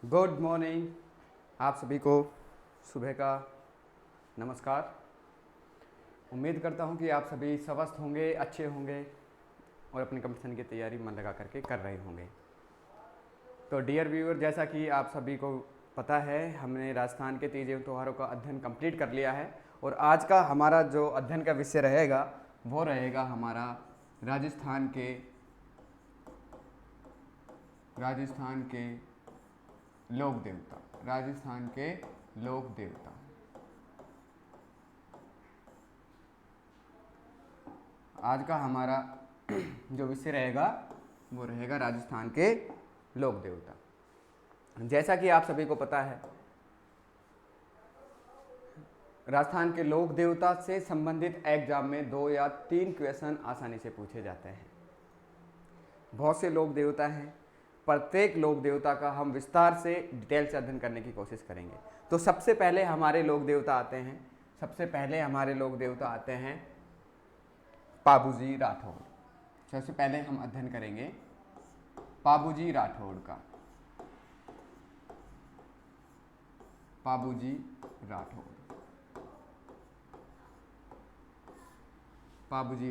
Good morning. आप सभी को सुबह का नमस्कार। उम्मीद करता हूं कि आप सभी स्वस्थ होंगे, अच्छे होंगे और अपने कंपटीशन की तैयारी मन लगा करके कर रहे होंगे। तो डियर व्यूअर, जैसा कि आप सभी को पता है, हमने राजस्थान के तीज त्योहारों का अध्ययन कंप्लीट कर लिया है और आज का हमारा जो अध्ययन का विषय रहेगा वो रहेगा हमारा राजस्थान के लोक देवता। राजस्थान के लोक देवता। आज का हमारा जो विषय रहेगा वो रहेगा राजस्थान के लोक देवता। जैसा कि आप सभी को पता है, राजस्थान के लोक देवता से संबंधित एग्जाम में 2 या 3 क्वेश्चन आसानी से पूछे जाते हैं। बहुत से लोक देवता हैं, प्रत्येक लोक देवता का हम विस्तार से डिटेल से अध्ययन करने की कोशिश करेंगे। तो सबसे पहले हमारे लोक देवता आते हैं पाबूजी राठौड़। सबसे पहले हम अध्ययन करेंगे पाबूजी राठौड़ का। पाबूजी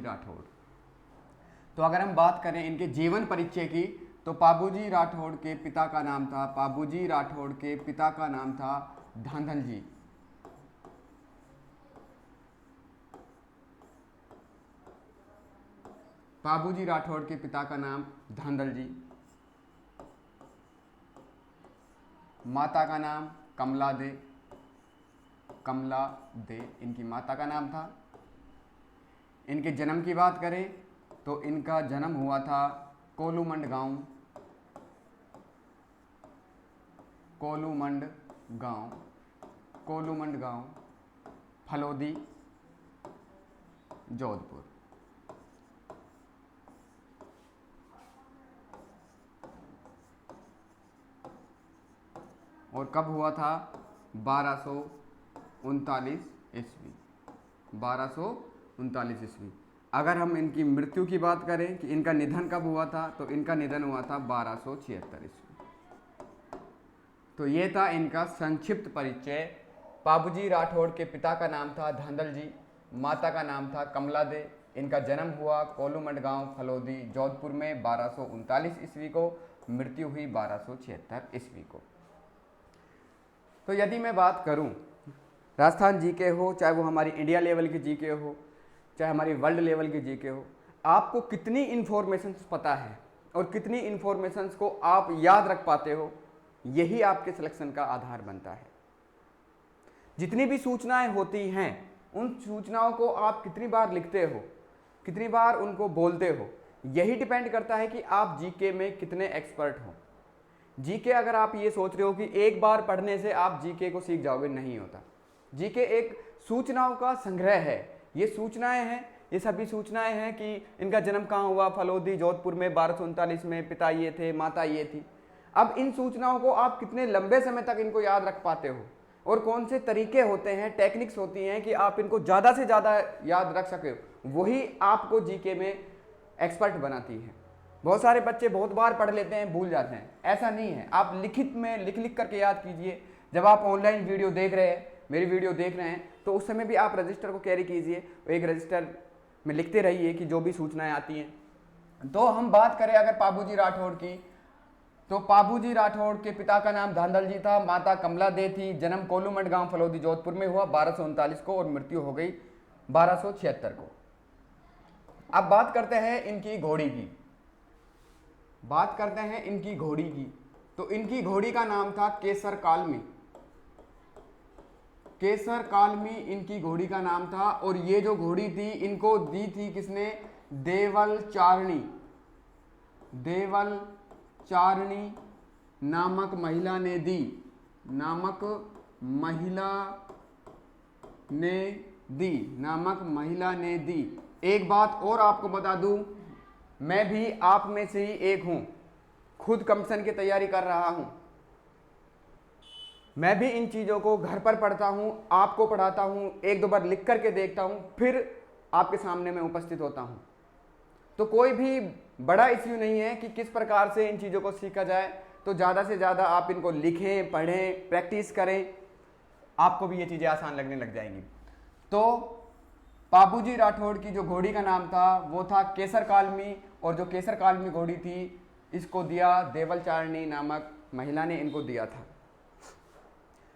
राठौड़। तो अगर हम बात करें इनके जीवन परिचय की, तो पाबूजी राठौड़ के पिता का नाम था धांधल जी। पाबूजी राठौड़ के पिता का नाम धांधल जी। माता का नाम कमला दे इनकी माता का नाम था। इनके जन्म की बात करें तो इनका जन्म हुआ था कोलूमंड गांव, फलोदी, जोधपुर। और कब हुआ था? 1239 ईस्वी। 1239 ईस्वी। अगर हम इनकी मृत्यु की बात करें कि इनका निधन कब हुआ था, तो इनका निधन हुआ था 1276 ईस्वी। तो ये था इनका संक्षिप्त परिचय। पाबूजी राठौड़ के पिता का नाम था धांधल जी, माता का नाम था कमला दे। इनका जन्म हुआ कोलूमंड गांव, फलोदी, जोधपुर में 1239 ईस्वी को। मृत्यु हुई 1276 ईस्वी को। तो यदि मैं बात करूं, राजस्थान जीके हो, चाहे वो हमारी इंडिया लेवल की जीके हो, चाहे हमारी वर्ल्ड लेवल की जीके हो, आपको कितनी इन्फॉर्मेशंस पता है और कितनी इन्फॉर्मेशंस को आप याद रख पाते हो, यही आपके सिलेक्शन का आधार बनता है। जितनी भी सूचनाएं होती हैं, उन सूचनाओं को आप कितनी बार लिखते हो, कितनी बार उनको बोलते हो, यही डिपेंड करता है कि आप जीके में कितने एक्सपर्ट हो। जीके अगर आप ये सोच रहे हो कि एक बार पढ़ने से आप जीके को सीख जाओगे, नहीं होता। जीके एक सूचनाओं का संग्रह है। ये सूचनाएं हैं, ये सभी सूचनाएं हैं कि इनका जन्म कहाँ हुआ, फलोदी, जोधपुर में 1239 में, पिता ये थे, माता ये थी। अब इन सूचनाओं को आप कितने लंबे समय तक इनको याद रख पाते हो और कौन से तरीके होते हैं, टेक्निक्स होती हैं कि आप इनको ज़्यादा से ज़्यादा याद रख सके, वही आपको जीके में एक्सपर्ट बनाती है। बहुत सारे बच्चे बहुत बार पढ़ लेते हैं, भूल जाते हैं। ऐसा नहीं है। आप लिखित में लिख करके याद कीजिए। जब आप ऑनलाइन वीडियो देख रहे हैं, मेरी वीडियो देख रहे हैं, तो उस समय भी आप रजिस्टर को कैरी कीजिए, एक रजिस्टर में लिखते रहिए कि जो भी सूचनाएं आती हैं। तो हम बात करें अगर पाबूजी राठौड़ की, तो पाबूजी राठौड़ के पिता का नाम धांधल जी था, माता कमला दे थी। जन्म कोलूमंड गांव, फलोदी, जोधपुर में हुआ 1239 को और मृत्यु हो गई 1276 को। अब बात करते हैं इनकी घोड़ी की। तो इनकी घोड़ी का नाम था केसर कालमी। इनकी घोड़ी का नाम था। और ये जो घोड़ी थी, इनको दी थी किसने? देवल चारणी नामक महिला ने दी। एक बात और आपको बता दूं, मैं भी आप में से ही एक हूं, खुद कंपटीशन की तैयारी कर रहा हूं। मैं भी इन चीज़ों को घर पर पढ़ता हूं, आपको पढ़ाता हूं, एक दो बार लिख करके देखता हूं, फिर आपके सामने मैं उपस्थित होता हूं। तो कोई भी बड़ा इश्यू नहीं है कि किस प्रकार से इन चीज़ों को सीखा जाए। तो ज़्यादा से ज़्यादा आप इनको लिखें, पढ़ें, प्रैक्टिस करें, आपको भी ये चीज़ें आसान लगने लग जाएंगी। तो पाबूजी राठौड़ की जो घोड़ी का नाम था वो था केसर कालमी, और जो केसर कालमी घोड़ी थी इसको दिया देवलचारिणी नामक महिला ने इनको दिया था।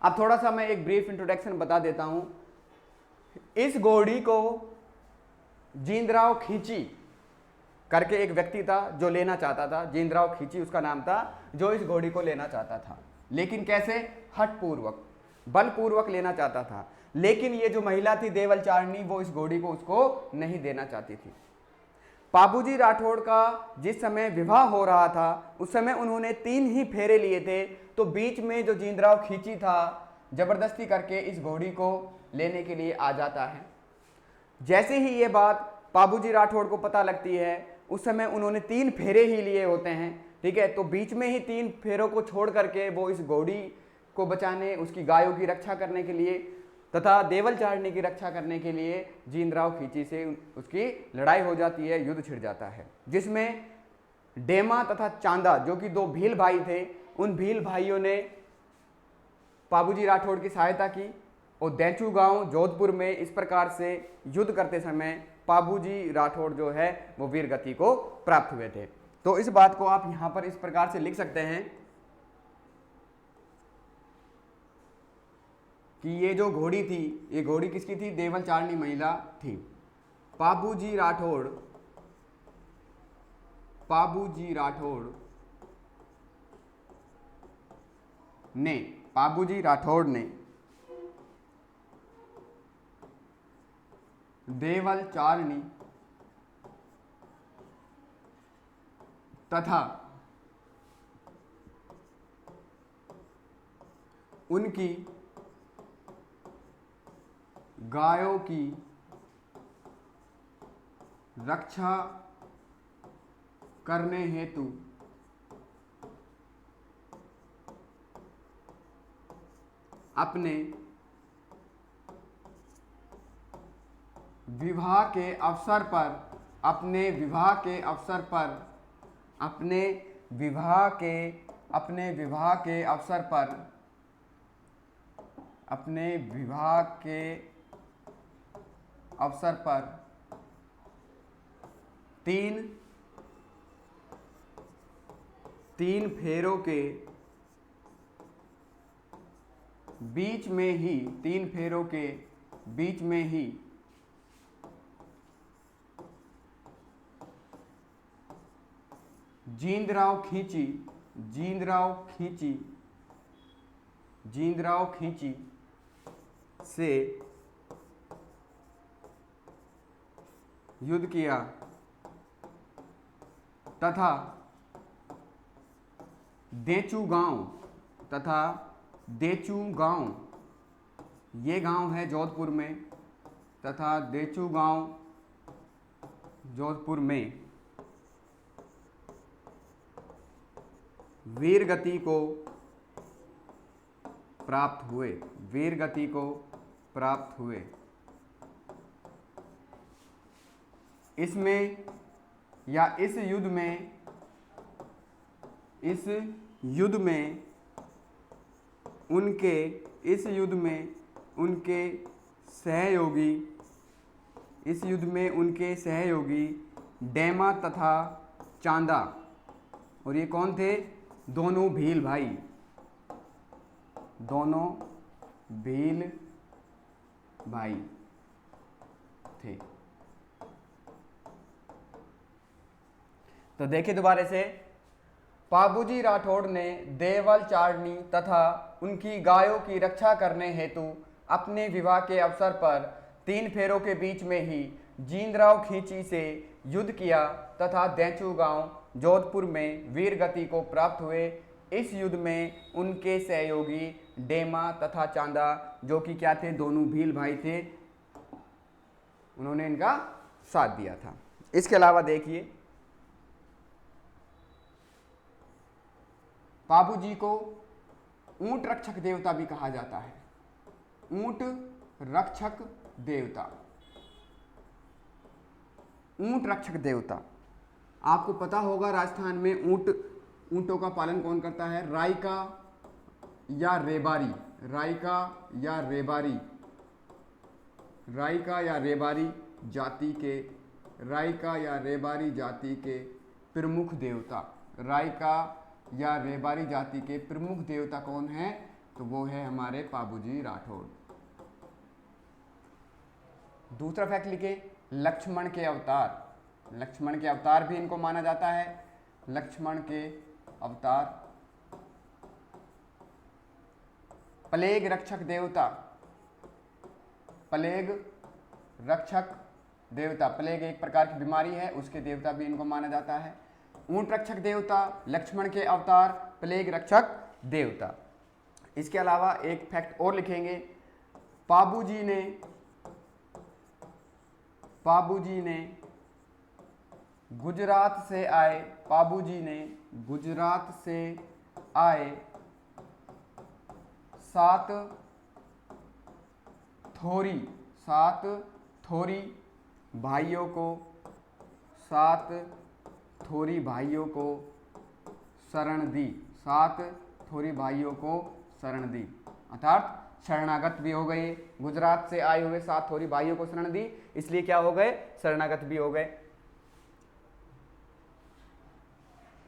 अब थोड़ा सा मैं एक ब्रीफ इंट्रोडक्शन बता देता हूं। इस घोड़ी को जींदराव खींची करके एक व्यक्ति था जो लेना चाहता था, जींदराव खींची उसका नाम था, जो इस घोड़ी को लेना चाहता था, लेकिन कैसे? हठपूर्वक, बलपूर्वक लेना चाहता था। लेकिन ये जो महिला थी देवलचारिणी, वो इस घोड़ी को उसको नहीं देना चाहती थी। पाबूजी राठौड़ का जिस समय विवाह हो रहा था उस समय उन्होंने 3 ही फेरे लिए थे, तो बीच में जो जींदराव खींची था जबरदस्ती करके इस घोड़ी को लेने के लिए आ जाता है। जैसे ही ये बात पाबूजी राठौड़ को पता लगती है, उस समय उन्होंने 3 फेरे ही लिए होते हैं, ठीक है, तो बीच में ही 3 फेरों को छोड़ करके वो इस घोड़ी को बचाने, उसकी गायों की रक्षा करने के लिए तथा देवलचारिणी की रक्षा करने के लिए जींदराव खींची से उसकी लड़ाई हो जाती है, युद्ध छिड़ जाता है, जिसमें डेमा तथा चांदा जो कि 2 भील भाई थे, उन भील भाइयों ने पाबूजी राठौड़ की सहायता की और दैचू गांव जोधपुर में इस प्रकार से युद्ध करते समय पाबूजी राठौड़ जो है वो वीर गति को प्राप्त हुए थे। तो इस बात को आप यहां पर इस प्रकार से लिख सकते हैं कि ये जो घोड़ी थी, ये घोड़ी किसकी थी? देवलचारिणी महिला थी। पाबूजी राठौड़ ने देवलचारिणी तथा उनकी गायों की रक्षा करने हेतु अपने विवाह के अवसर पर 3 फेरों के बीच में ही जींदराव खींची से युद्ध किया तथा देचू गांव ये गांव है जोधपुर में, तथा देचू गांव जोधपुर में वीर गति को प्राप्त हुए। इसमें या इस युद्ध में उनके सहयोगी डेमा तथा चांदा, और ये कौन थे? दोनों भील भाई थे। तो देखिए दोबारा से, पाबूजी राठौड़ ने देवलचारिणी तथा उनकी गायों की रक्षा करने हेतु अपने विवाह के अवसर पर 3 फेरों के बीच में ही जींदराव खींची से युद्ध किया तथा देचू गांव जोधपुर में वीर गति को प्राप्त हुए। इस युद्ध में उनके सहयोगी डेमा तथा चांदा जो कि क्या थे? दोनों भील भाई थे, उन्होंने इनका साथ दिया था। इसके अलावा देखिए, पाबूजी को ऊंट रक्षक देवता भी कहा जाता है। ऊंट रक्षक देवता, आपको पता होगा राजस्थान में ऊंट ऊंटों का पालन कौन करता है? राइका या रेबारी, राइका या रेबारी, राइका या रेबारी जाति के, राइका या रेबारी जाति के प्रमुख देवता, राइका या रेबारी जाति के प्रमुख देवता कौन है? तो वो है हमारे पाबूजी राठौड़। दूसरा फैक्ट लिखे, लक्ष्मण के अवतार, लक्ष्मण के अवतार भी इनको माना जाता है। लक्ष्मण के अवतार, प्लेग रक्षक देवता, प्लेग रक्षक देवता, प्लेग एक प्रकार की बीमारी है, उसके देवता भी इनको माना जाता है। ऊंट रक्षक देवता, लक्ष्मण के अवतार, प्लेग रक्षक देवता। इसके अलावा एक फैक्ट और लिखेंगे, पाबूजी ने गुजरात से आए, पाबूजी ने गुजरात से आए 7 थोरी भाइयों को, 7 थोरी भाइयों को शरण दी, 7 थोरी भाइयों को शरण दी, अर्थात शरणागत भी हो गए। गुजरात से आए हुए 7 थोरी भाइयों को शरण दी, इसलिए क्या हो गए? शरणागत भी हो गए।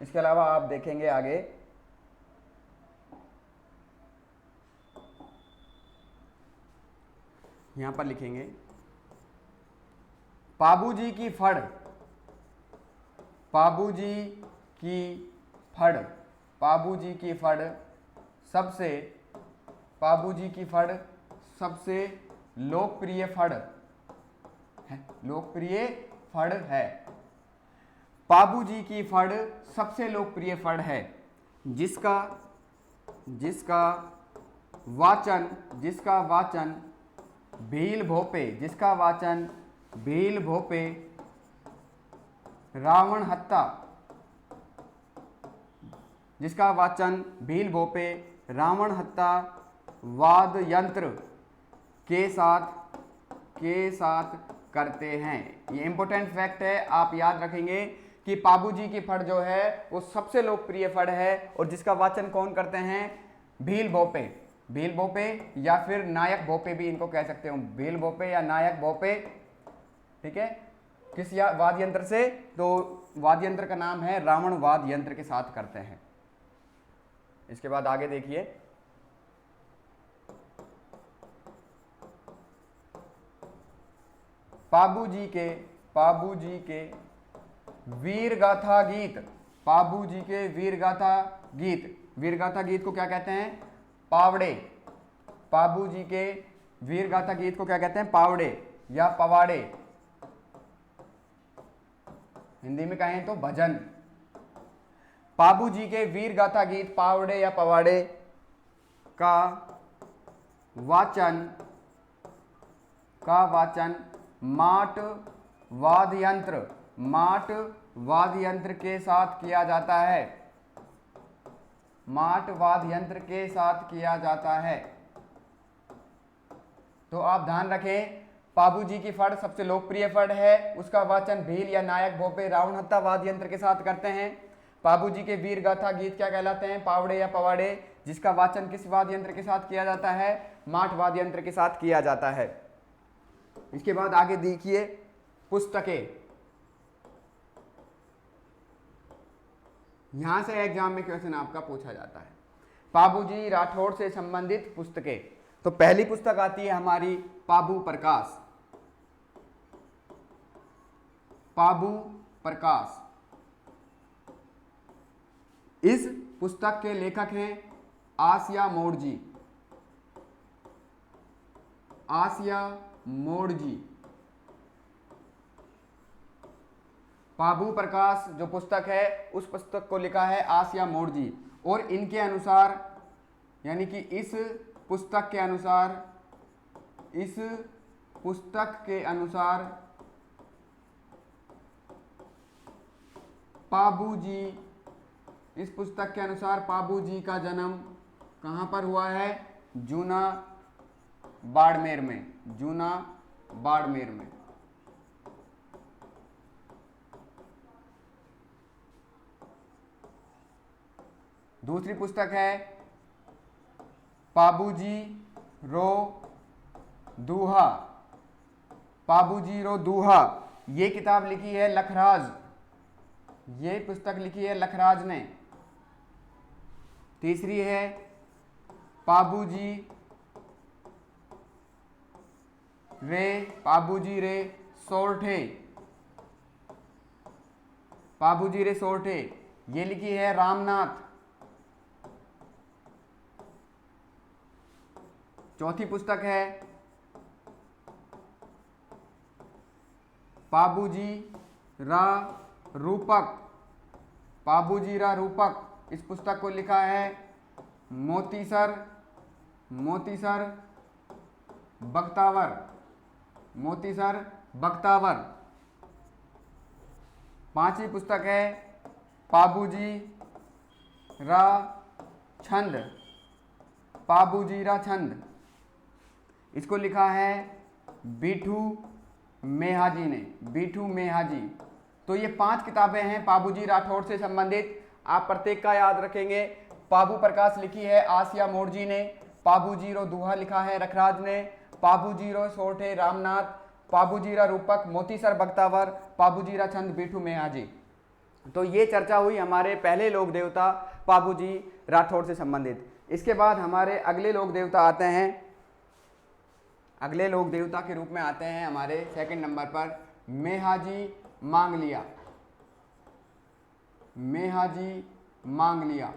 इसके अलावा आप देखेंगे आगे, यहां पर लिखेंगे पाबूजी की फड़, पाबूजी की फड़, पाबूजी की फड़ सबसे, पाबूजी की फड़ सबसे लोकप्रिय फड़ है, लोकप्रिय फड़ है। पाबूजी की फड़ सबसे लोकप्रिय फड़ है जिसका वाचन भील भोपे, जिसका वाचन भील भोपे रावण हत्ता, जिसका वाचन भील भोपे रावण हत्ता वाद यंत्र के साथ करते हैं। ये इंपॉर्टेंट फैक्ट है, आप याद रखेंगे कि पाबूजी की फड़ जो है वो सबसे लोकप्रिय फड़ है और जिसका वाचन कौन करते हैं? भील भोपे, भील भोपे या फिर नायक भोपे भी इनको कह सकते हो, भील भोपे या नायक भोपे, ठीक है। किस वाद्य यंत्र से? तो वाद्य यंत्र का नाम है रावण वाद्य यंत्र के साथ करते हैं। इसके बाद आगे देखिए, पाबूजी के वीर गाथा गीत, पाबूजी के वीर गाथा गीत, वीर गाथा गीत को क्या कहते हैं? पावड़े। पाबूजी के वीर गाथा गीत को क्या कहते हैं? पावड़े या पवाड़े, हिंदी में कहें तो भजन। पाबूजी के वीर गाथा गीत पावड़े या पवाड़े का वाचन माट वाद्य यंत्र के साथ किया जाता है, माट वाद्य यंत्र के साथ किया जाता है। तो आप ध्यान रखें, पाबूजी की फड़ सबसे लोकप्रिय फड़ है, उसका वाचन भील या नायक भोपे रावण हत्ता वाद्य यंत्र के साथ करते हैं। पाबूजी के वीर गाथा गीत क्या कहलाते हैं? पावड़े या पवाड़े, जिसका वाचन किस वाद्य यंत्र के साथ किया जाता है? माट वाद्य यंत्र के साथ किया जाता है। इसके बाद आगे देखिए पुस्तकें, यहां से एग्जाम में क्वेश्चन आपका पूछा जाता है, पाबूजी राठौड़ से संबंधित पुस्तकें। तो पहली पुस्तक आती है हमारी पाबू प्रकाश, पाबू प्रकाश। इस पुस्तक के लेखक हैं आसिया मोड़जी, आसिया मोड़जी। पाबू प्रकाश जो पुस्तक है उस पुस्तक को लिखा है आसिया मोड़जी, और इनके अनुसार, यानी कि इस पुस्तक के अनुसार पाबूजी, इस पुस्तक के अनुसार पाबूजी का जन्म कहां पर हुआ है? जूना बाड़मेर में, जूना बाड़मेर में। दूसरी पुस्तक है पाबूजी रो दूहा, पाबूजी रो दूहा, ये किताब लिखी है लखराज, ये पुस्तक लिखी है लखराज ने। तीसरी है पाबूजी रे सोरठे, पाबूजी रे सोरठे, ये लिखी है रामनाथ। चौथी पुस्तक है पाबूजी रा रूपक, पाबूजी रा रूपक, इस पुस्तक को लिखा है मोतीसर बख्तावर, मोतीसर बख्तावर। पांचवी पुस्तक है पाबूजी रा छंद, पाबूजी रा छंद, इसको लिखा है बीठू मेहाजी ने, बीठू मेहाजी। तो ये 5 किताबें हैं पाबूजी राठौड़ से संबंधित। आप प्रत्येक का याद रखेंगे। पाबू प्रकाश लिखी है आसिया मोड़जी ने, पाबूजी रो दूहा लिखा है रखराज ने, पाबूजी रो सोरठे रामनाथ, पाबूजी रा रूपक मोतीसर बख्तावर, पाबूजी रा छंद बीठू मेहाजी। तो ये चर्चा हुई हमारे पहले लोक देवता पाबूजी राठौड़ से संबंधित। इसके बाद हमारे अगले लोक देवता आते हैं, अगले लोक देवता के रूप में आते हैं हमारे सेकंड नंबर पर मेहाजी मांगलिया, मेहाजी मांगलिया,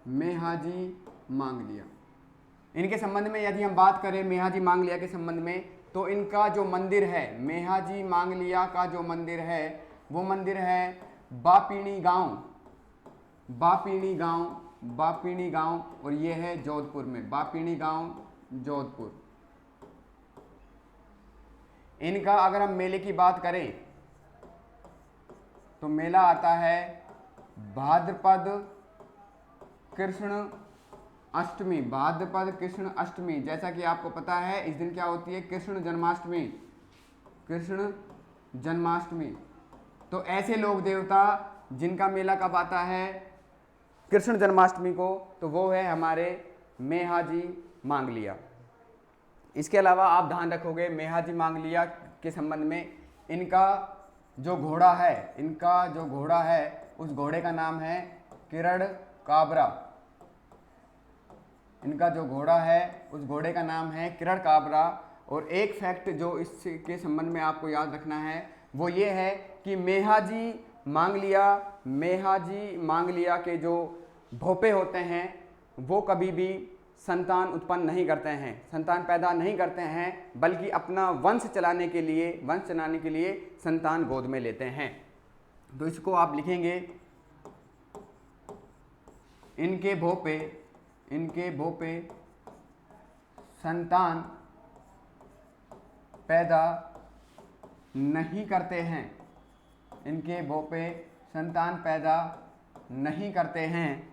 मेहाजी मांगलिया। इनके संबंध में यदि हम बात करें मेहाजी मांगलिया के संबंध में, तो इनका जो मंदिर है, मेहाजी मांगलिया का जो मंदिर है वो मंदिर है बापीणी गांव, बापीणी गांव, बापीणी गांव, और ये है जोधपुर में, बापीणी गांव जोधपुर। इनका अगर हम मेले की बात करें तो मेला आता है भाद्रपद कृष्ण अष्टमी, भाद्रपद कृष्ण अष्टमी। जैसा कि आपको पता है इस दिन क्या होती है, कृष्ण जन्माष्टमी, कृष्ण जन्माष्टमी। तो ऐसे लोक देवता जिनका मेला कब आता है, कृष्ण जन्माष्टमी को, तो वो है हमारे मेहाजी मांगलिया। इसके अलावा आप ध्यान रखोगे मेहाजी मांगलिया के संबंध में, इनका जो घोड़ा है, इनका जो घोड़ा है उस घोड़े का नाम है किरण काबरा, इनका जो घोड़ा है उस घोड़े का नाम है किरण काबरा। और एक फैक्ट जो इसके संबंध में आपको याद रखना है वो ये है कि मेहाजी मांगलिया के जो भोपे होते हैं वो कभी भी संतान उत्पन्न नहीं करते हैं, संतान पैदा नहीं करते हैं, बल्कि अपना वंश चलाने के लिए संतान गोद में लेते हैं। तो इसको आप लिखेंगे, इनके भोपे संतान पैदा नहीं करते हैं, इनके भोपे संतान पैदा नहीं करते हैं,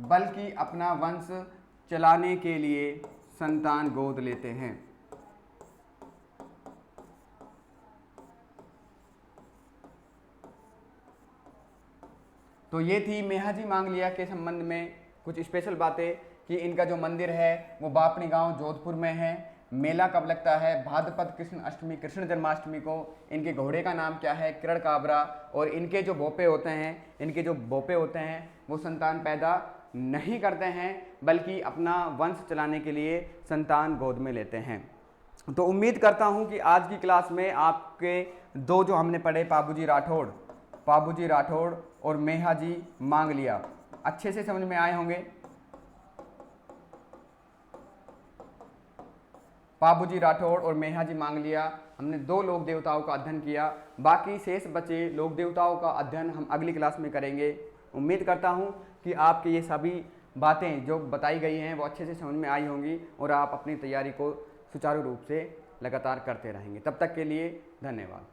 बल्कि अपना वंश चलाने के लिए संतान गोद लेते हैं। तो ये थी मेहाजी मांगलिया के संबंध में कुछ स्पेशल बातें कि इनका जो मंदिर है वो बापनी गांव जोधपुर में है। मेला कब लगता है, भाद्रपद कृष्ण अष्टमी, कृष्ण जन्माष्टमी को। इनके घोड़े का नाम क्या है, किरण काबरा। और इनके जो भोपे होते हैं वो संतान पैदा नहीं करते हैं, बल्कि अपना वंश चलाने के लिए संतान गोद में लेते हैं। तो उम्मीद करता हूं कि आज की क्लास में आपके दो जो हमने पढ़े, पाबूजी राठौड़ और मेहाजी मांगलिया, अच्छे से समझ में आए होंगे। पाबूजी राठौड़ और मेहाजी मांगलिया, हमने 2 लोक देवताओं का अध्ययन किया। बाकी शेष बचे लोक देवताओं का अध्ययन हम अगली क्लास में करेंगे। उम्मीद करता हूं कि आपके ये सभी बातें जो बताई गई हैं वो अच्छे से समझ में आई होंगी और आप अपनी तैयारी को सुचारू रूप से लगातार करते रहेंगे। तब तक के लिए धन्यवाद।